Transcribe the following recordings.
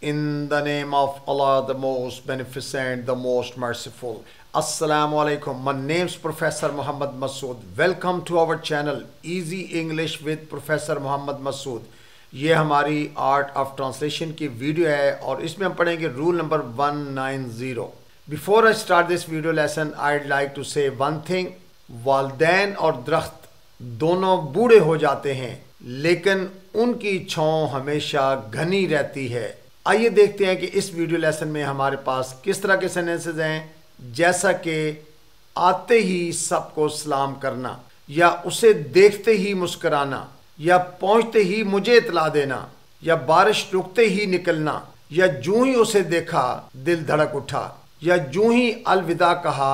In the name of Allah, the most beneficent, the most merciful. Assalamu alaikum. My name is Professor Muhammad Masood. Welcome to our channel Easy English with Professor Muhammad Masood. ये हमारी art of translation की video है और इसमें हम पढ़ेंगे rule number 190. Before I start this video lesson I like to say one thing. वालदैन और दरख्त दोनों बूढ़े हो जाते हैं लेकिन उनकी छांव हमेशा घनी रहती है. आइए देखते हैं कि इस वीडियो लेसन में हमारे पास किस तरह के सेंटेंसेस हैं, जैसा कि आते ही सबको सलाम करना, या उसे देखते ही मुस्कुराना, या पहुंचते ही मुझे इतला देना, या बारिश रुकते ही निकलना, या जूं ही उसे देखा दिल धड़क उठा, या जूं ही अलविदा कहा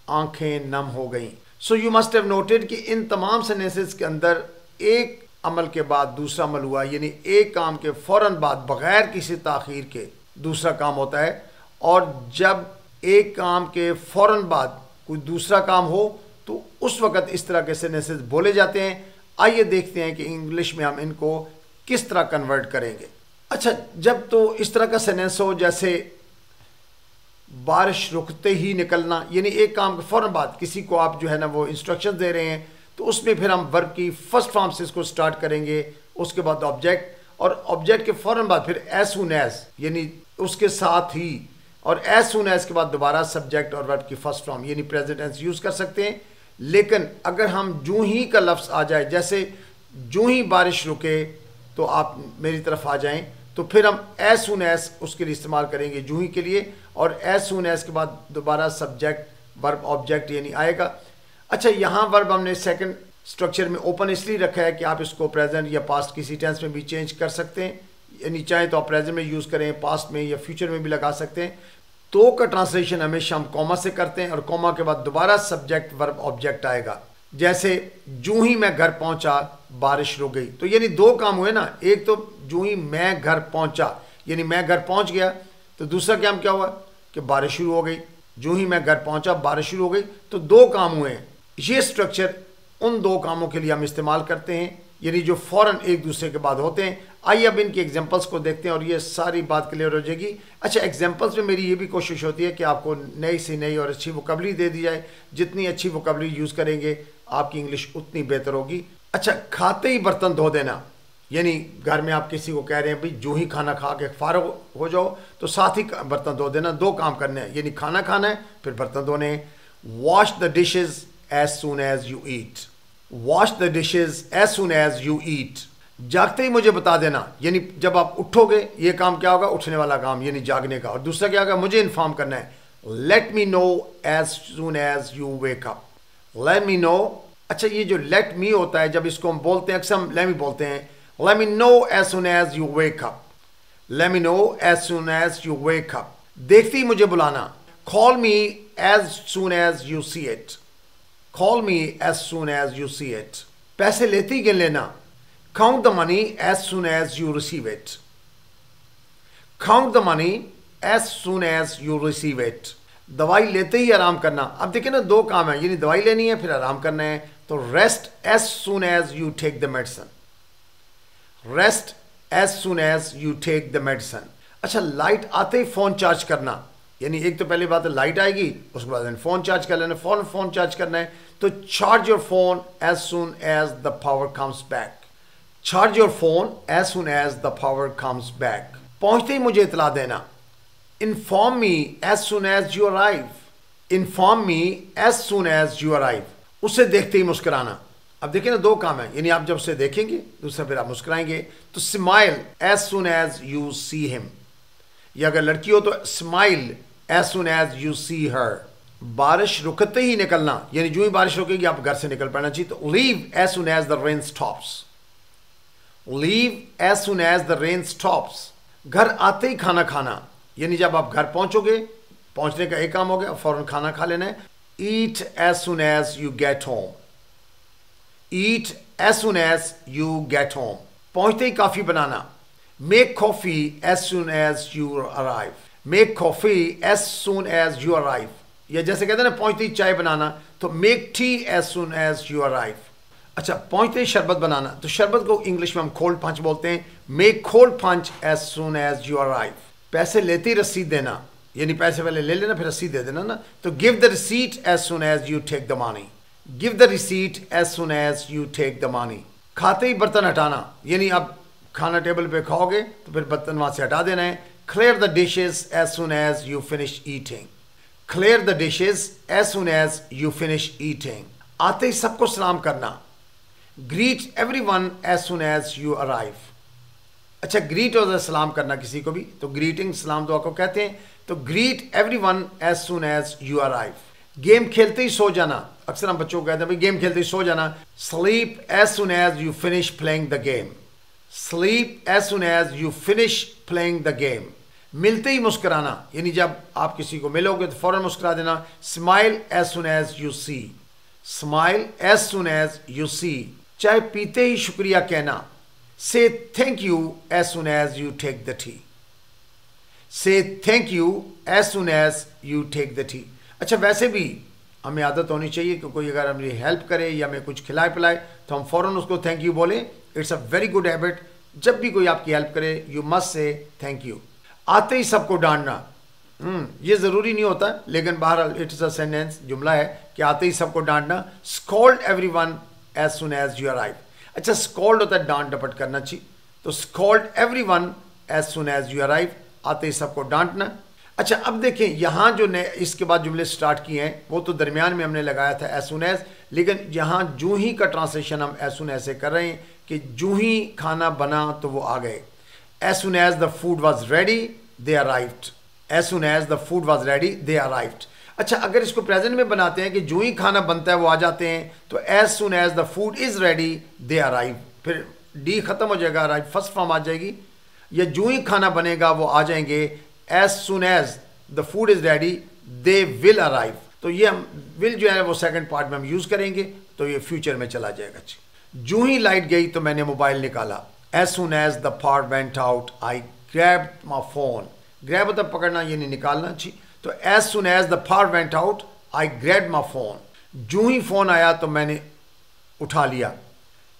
आंखें नम हो गईं. सो यू मस्ट हैव नोटेड कि इन तमाम सेंटेंसेस के अंदर एक अमल के बाद दूसरा अमल हुआ, यानी एक काम के फौरन बाद बगैर किसी ताखीर के दूसरा काम होता है, और जब एक काम के फौरन बाद कोई दूसरा काम हो तो उस वक़्त इस तरह के सेंटेंसेस बोले जाते हैं. आइए देखते हैं कि इंग्लिश में हम इनको किस तरह कन्वर्ट करेंगे. अच्छा, जब तो इस तरह का सेंटेंस हो जैसे बारिश रुकते ही निकलना, यानी एक काम के फौरन बाद किसी को आप जो है ना वो इंस्ट्रक्शन दे रहे हैं, तो उसमें फिर हम वर्ब की फर्स्ट फॉर्म से इसको स्टार्ट करेंगे, उसके बाद ऑब्जेक्ट, और ऑब्जेक्ट के फौरन बाद फिर एज सून एज यानी उसके साथ ही, और एज सून एज के बाद दोबारा सब्जेक्ट और वर्ब की फर्स्ट फॉर्म यानी प्रेजेंट टेंस यूज़ कर सकते हैं. लेकिन अगर हम जूं ही का लफ्ज़ आ जाए, जैसे जूं ही बारिश रुके तो आप मेरी तरफ आ जाएं, तो फिर हम एज सून एज उसके लिए इस्तेमाल करेंगे जूं ही के लिए, और एज सून एज के बाद दोबारा सब्जेक्ट वर्ब ऑब्जेक्ट यानी आएगा. अच्छा, यहाँ वर्ब हमने सेकंड स्ट्रक्चर में ओपन इसलिए रखा है कि आप इसको प्रेजेंट या पास्ट किसी टेंस में भी चेंज कर सकते हैं, यानी चाहे तो आप प्रेजेंट में यूज़ करें, पास्ट में या फ्यूचर में भी लगा सकते हैं. तो का ट्रांसलेशन हमेशा हम कॉमा से करते हैं, और कॉमा के बाद दोबारा सब्जेक्ट वर्ब ऑब्जेक्ट आएगा. जैसे जूं ही मैं घर पहुंचा बारिश रुक गई, तो यानी दो काम हुए ना. एक तो जूं ही मैं घर पहुंचा यानी मैं घर पहुंच गया, तो दूसरा काम क्या हुआ कि बारिश शुरू हो गई. जूं ही मैं घर पहुंचा बारिश शुरू हो गई, तो दो काम हुए हैं. ये स्ट्रक्चर उन दो कामों के लिए हम इस्तेमाल करते हैं, यानी जो फ़ौरन एक दूसरे के बाद होते हैं. आइए अब इनके एग्जांपल्स को देखते हैं और ये सारी बात क्लियर हो जाएगी. अच्छा, एग्जांपल्स में मेरी ये भी कोशिश होती है कि आपको नई से नई और अच्छी वोकैबुलरी दे दी जाए. जितनी अच्छी वोकैबुलरी यूज़ करेंगे आपकी इंग्लिश उतनी बेहतर होगी. अच्छा, खाते ही बर्तन धो देना, यानी घर में आप किसी को कह रहे हैं भाई जो ही खाना खा के फारग हो जाओ, तो साथ ही बर्तन धो देना. दो काम करने हैं, यानी खाना खाना है फिर बर्तन धोने हैं. Wash the dishes as soon as you eat. Wash the dishes as soon as you eat. जागते ही मुझे बता देना, यानी जब आप उठोगे ये काम क्या होगा, उठने वाला काम यानी जागने का. और दूसरा क्या होगा, मुझे इन्फॉर्म करना है. Let me know as soon as you wake up. Let me know. अच्छा, ये जो let me होता है, जब इसको हम बोलते हैं अक्सर हम let me बोलते हैं. Let me know as soon as you wake up. Let me know as soon as you wake up. देखते ही मुझे बुलाना. Call me as soon as you see it. Call me as soon as you see it. पैसे लेते ही गिन लेना. Count the money as soon as you receive it. Count the money as soon as you receive it. दवाई लेते ही आराम करना. अब देखिए ना, दो काम है, यानी दवाई लेनी है फिर आराम करना है. तो rest as soon as you take the medicine. Rest as soon as you take the medicine. अच्छा, लाइट आते ही फ़ोन चार्ज करना, यानी एक तो पहली बात है लाइट आएगी, उसके बाद फ़ोन चार्ज कर लेना, फ़ौरन फ़ोन चार्ज करना है. तो charge your phone as soon as the power comes back. Charge your phone as soon as the power comes back. पहुंचते ही मुझे इतला देना. Inform me as soon as you arrive. Inform me as soon as you arrive. उसे देखते ही मुस्कुराना. अब देखिए ना, दो काम है, यानी आप जब उसे देखेंगे दूसरा फिर आप मुस्कुराएंगे. तो smile as soon as you see him, या अगर लड़की हो तो smile as soon as you see her. बारिश रुकते ही निकलना, यानी जो ही बारिश रुकेगी आप घर से निकल पाना चाहिए. तो leave as soon as the rain stops. Leave as soon as the rain stops. घर आते ही खाना खाना, यानी जब आप घर पहुंचोगे, पहुंचने का एक काम हो गया, फौरन खाना खा लेना है. Eat as soon as you get home. Eat as soon as you get home. पहुंचते ही काफ़ी बनाना. Make coffee as soon as you arrive. Make coffee as soon as you arrive. या जैसे कहते हैं ना, पहुंचते ही चाय बनाना, तो make tea as soon as you arrive. अच्छा, पहुंचते ही शरबत बनाना, तो शरबत को इंग्लिश में हम कोल्ड पंच बोलते हैं। Make cold punch as soon as you arrive. पैसे लेते ही रसीद देना, यानी पैसे पहले ले लेना फिर रसीद दे देना ना। तो give the receipt as soon as you take the money. Give the receipt as soon as you take the money. खाते ही बर्तन हटाना, यानी आप खाना टेबल पे खाओगे तो फिर बर्तन वहां से हटा देना है। Clear the dishes as soon as you finish eating. Clear the dishes as soon as you finish eating. आते ही सबको सलाम करना। Greet everyone as soon as you arrive. अच्छा, ग्रीट और सलाम करना किसी को भी, तो ग्रीटिंग सलाम दुआ को कहते हैं। तो greet everyone as soon as you arrive. Game खेलते ही सो जाना, अक्सर हम बच्चों को कहते हैं भाई गेम खेलते ही सो जाना। Sleep as soon as you finish playing the game. Sleep as soon as you finish playing the game. मिलते ही मुस्कुराना, यानी जब आप किसी को मिलोगे तो फौरन मुस्कुरा देना। Smile as soon as you see. Smile as soon as you see. चाय पीते ही शुक्रिया कहना। Say thank you as soon as you take the tea. Say thank you as soon as you take the tea. अच्छा, वैसे भी हमें आदत होनी चाहिए कि कोई अगर हमें हेल्प करे या हमें कुछ खिलाए पिलाए तो हम फ़ौरन उसको थैंक यू बोलें। It's a very good habit. जब भी कोई आपकी हेल्प करे you must say thank you. आते ही सबको डांटना, ये ज़रूरी नहीं होता, लेकिन बहरहाल इट्स अ सेंटेंस, जुमला है कि आते ही सबको डांटना। Scold everyone as soon as you arrive. अच्छा, स्कॉल्ड होता है डांट डपट करना चाहिए, तो scold everyone as soon as you arrive. आते ही सबको डांटना। अच्छा, अब देखें यहाँ जो ने इसके बाद जुमले स्टार्ट किए हैं वो तो दरमियान में हमने लगाया था एज सून एज, लेकिन यहाँ जूं ही का ट्रांसलेशन हम एज सून एज से कर रहे हैं कि जूं ही खाना बना तो वो आ गए। As soon as the food was ready they arrived. As soon as the food was ready they arrived. अच्छा, अगर इसको प्रेजेंट में बनाते हैं कि जो ही खाना बनता है वो आ जाते हैं, तो as soon as the food is ready they arrive. फिर डी खत्म हो जाएगा, अराइव फर्स्ट फॉर्म आ जाएगी। या जो ही खाना बनेगा वो आ जाएंगे। As soon as the food is ready they will arrive. तो ये हम विल जो है वो सेकंड पार्ट में हम यूज करेंगे, तो ये फ्यूचर में चला जाएगा। जो ही लाइट गई तो मैंने मोबाइल निकाला। As soon as the power went out I grabbed my phone. Grab होता है पकड़ना, ये नहीं निकालना चाहिए। तो as soon as the power went out I grabbed my phone. जो ही फोन आया तो मैंने उठा लिया।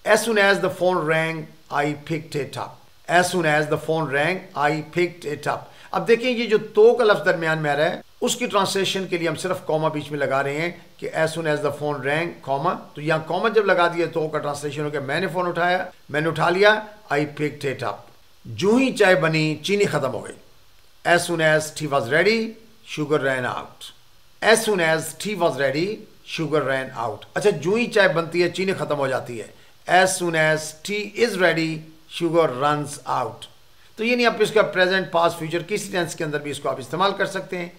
As soon as the phone rang I picked it up. As soon as the phone rang I picked it up. अब देखिए ये जो तो का लफ्ज दरमियान में आ रहा है उसकी ट्रांसलेशन के लिए हम सिर्फ कॉमा बीच में लगा रहे हैं कि as soon as the phone rang comma. तो यहाँ कॉमा जब लगा दिया तो का ट्रांसलेशन हो गया मैंने फोन उठाया, मैंने उठा लिया। I picked it up. जो ही चाय बनी चीनी खत्म हो गई। As soon as tea was ready sugar ran out. As soon as tea was ready sugar ran out. अच्छा, जो ही चाय बनती है चीनी खत्म हो जाती है। As soon as tea is ready sugar runs out. तो ये नहीं, आप इसका प्रेजेंट पास्ट फ्यूचर किसी टेंस के अंदर भी इसको आप इस्तेमाल कर सकते हैं।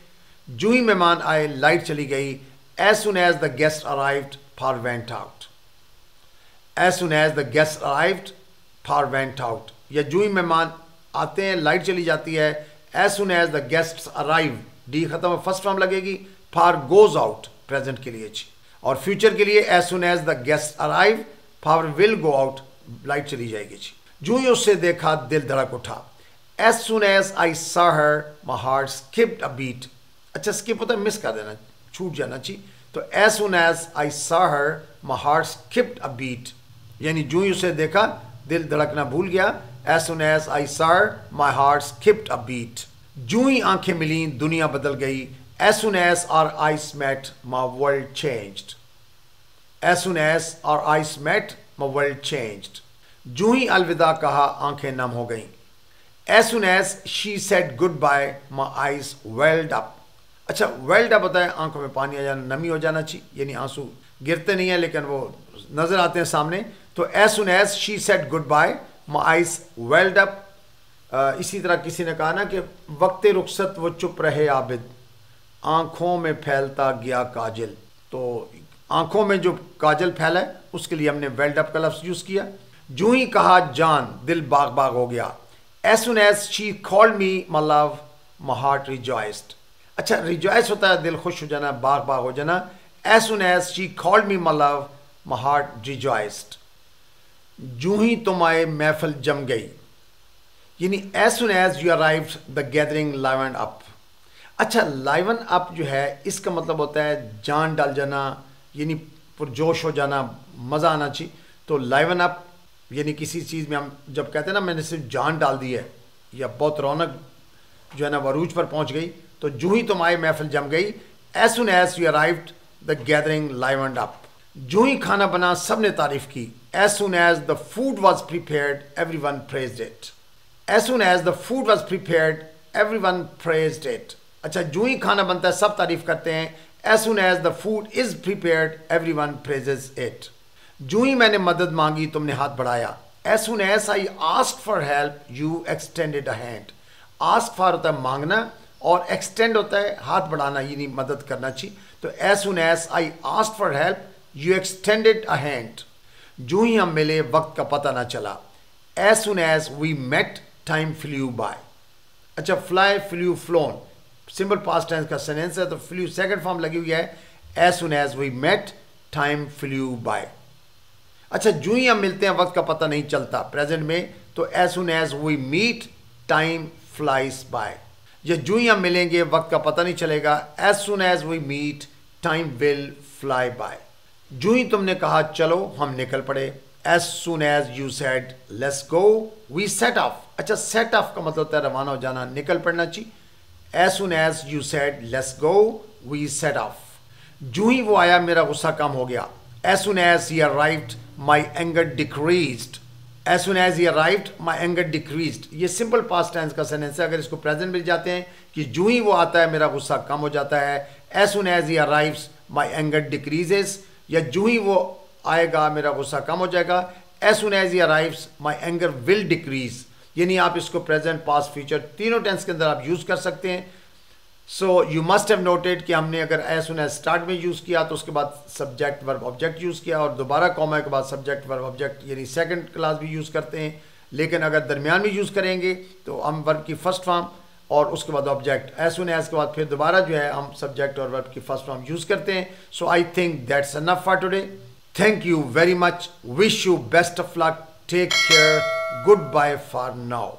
जो ही मेहमान आए लाइट चली गई। As soon as the guest arrived power went out. As soon as the guest arrived power went out. या जो ही मेहमान आते हैं लाइट चली जाती है। As soon as the guests arrive, डी खत्म, फर्स्ट फॉर्म लगेगी। पावर गोज आउट प्रेजेंट के लिए। और फ्यूचर के लिए as soon as the guest arrive power will go out, light चली जाएगी। जो ही उससे देखा दिल धड़क उठा। As soon as I saw her my heart skipped a beat. अच्छा, स्किप होता है मिस कर देना, छूट जाना चाहिए। तो as soon as I saw her my heart skipped a beat, यानी जो ही उसे देखा दिल धड़कना भूल गया। As soon as I saw her my heart skipped a beat. जो ही आंखें मिली दुनिया बदल गई। As soon as our eyes met my world changed. As soon as our eyes met my world changed. जो ही अलविदा कहा आंखें नम हो गईं। As soon as she said good bye my eyes welled up. अच्छा, वेल्ड अप होता है आंखों में पानी आ जाना, नमी हो जाना चाहिए, यानी आंसू गिरते नहीं है लेकिन वो नजर आते हैं सामने। तो as soon as she said good bye my eyes welled up. इसी तरह किसी ने कहा ना कि वक्त रुखसत वो चुप रहे आबिद, आंखों में फैलता गया काजल। तो आंखों में जो काजल फैला है उसके लिए हमने वेल्ड अप का लफ्ज यूज किया। जो ही कहा जान दिल बाग बाग हो गया। As soon as she called me my love my heart rejoiced. अच्छा, रिजॉइस होता है दिल खुश हो जाना, बाग बाग हो जाना। As soon as she called me my love my heart rejoiced. जो ही तुम आए महफिल जम गई, यानी as soon as you arrived the gathering livened up. अच्छा, लाइवन अप जो है इसका मतलब होता है जान डाल जाना, यानी पुरजोश हो जाना, मज़ा आना चाहिए। तो लाइवन अप यानी किसी चीज़ में हम जब कहते हैं ना मैंने सिर्फ जान डाल दी है या बहुत रौनक जो है ना वरूज पर पहुंच गई, तो जो ही तुम आए महफिल जम गई। As soon as you arrived the gathering livened up, जो ही खाना बना सब ने तारीफ की। As soon as the food was prepared everyone praised it, as soon as the food was prepared everyone praised it. अच्छा, जो ही खाना बनता है सब तारीफ करते हैं। As soon as the food is prepared everyone praises it, जो ही मैंने मदद मांगी तुमने हाथ बढ़ाया। As soon as I asked for help you extended a hand, ask for होता है मांगना और एक्सटेंड होता है हाथ बढ़ाना, यानी मदद करना चाहिए। तो as soon as I asked for help you extended a hand, जो ही हम मिले वक्त का पता ना चला। As soon as we met time flew by. अच्छा, fly flew flown simple past tense का सेंटेंस है, तो फ्लू सेकंड फॉर्म लगी हुई है। As soon as we met time flew by. अच्छा, जो ही हम मिलते हैं वक्त का पता नहीं चलता प्रेजेंट में, तो as soon as we meet time flies by. या जो ही हम मिलेंगे वक्त का पता नहीं चलेगा। As soon as we meet time will fly by, जो ही तुमने कहा चलो हम निकल पड़े। As soon as you said let's go we set off. अच्छा, सेट ऑफ का मतलब होता है रवाना हो जाना, निकल पड़ना चाहिए। As soon as you said let's go we set off, जो ही वो आया मेरा गुस्सा कम हो गया। As soon as he arrived my anger decreased, as soon as he arrived my anger decreased. ये सिंपल पास्ट टेंस का सेंटेंस है। अगर इसको प्रेजेंट में जाते हैं कि जो ही वो आता है मेरा गुस्सा कम हो जाता है। As soon as he arrives my anger decreases, या जो ही वो आएगा मेरा गुस्सा कम हो जाएगा। As soon as he arrives my anger will decrease, यानी आप इसको प्रेजेंट पास्ट फ्यूचर तीनों टेंस के अंदर आप यूज़ कर सकते हैं। So you must have noted कि हमने अगर एज सुन एज स्टार्ट में यूज़ किया तो उसके बाद सब्जेक्ट वर्ब ऑब्जेक्ट यूज़ किया, और दोबारा कॉमा के बाद सब्जेक्ट वर्ब ऑब्जेक्ट यानी सेकंड क्लास भी यूज़ करते हैं। लेकिन अगर दरमियान में यूज़ करेंगे तो हम वर्ब की फर्स्ट फॉर्म और उसके बाद ऑब्जेक्ट, एज सुन एज के बाद फिर दोबारा जो है हम सब्जेक्ट और वर्ब की फर्स्ट फॉर्म यूज़ करते हैं। So I think that's enough for today. Thank you very much, wish you best of luck, take care, goodbye for now.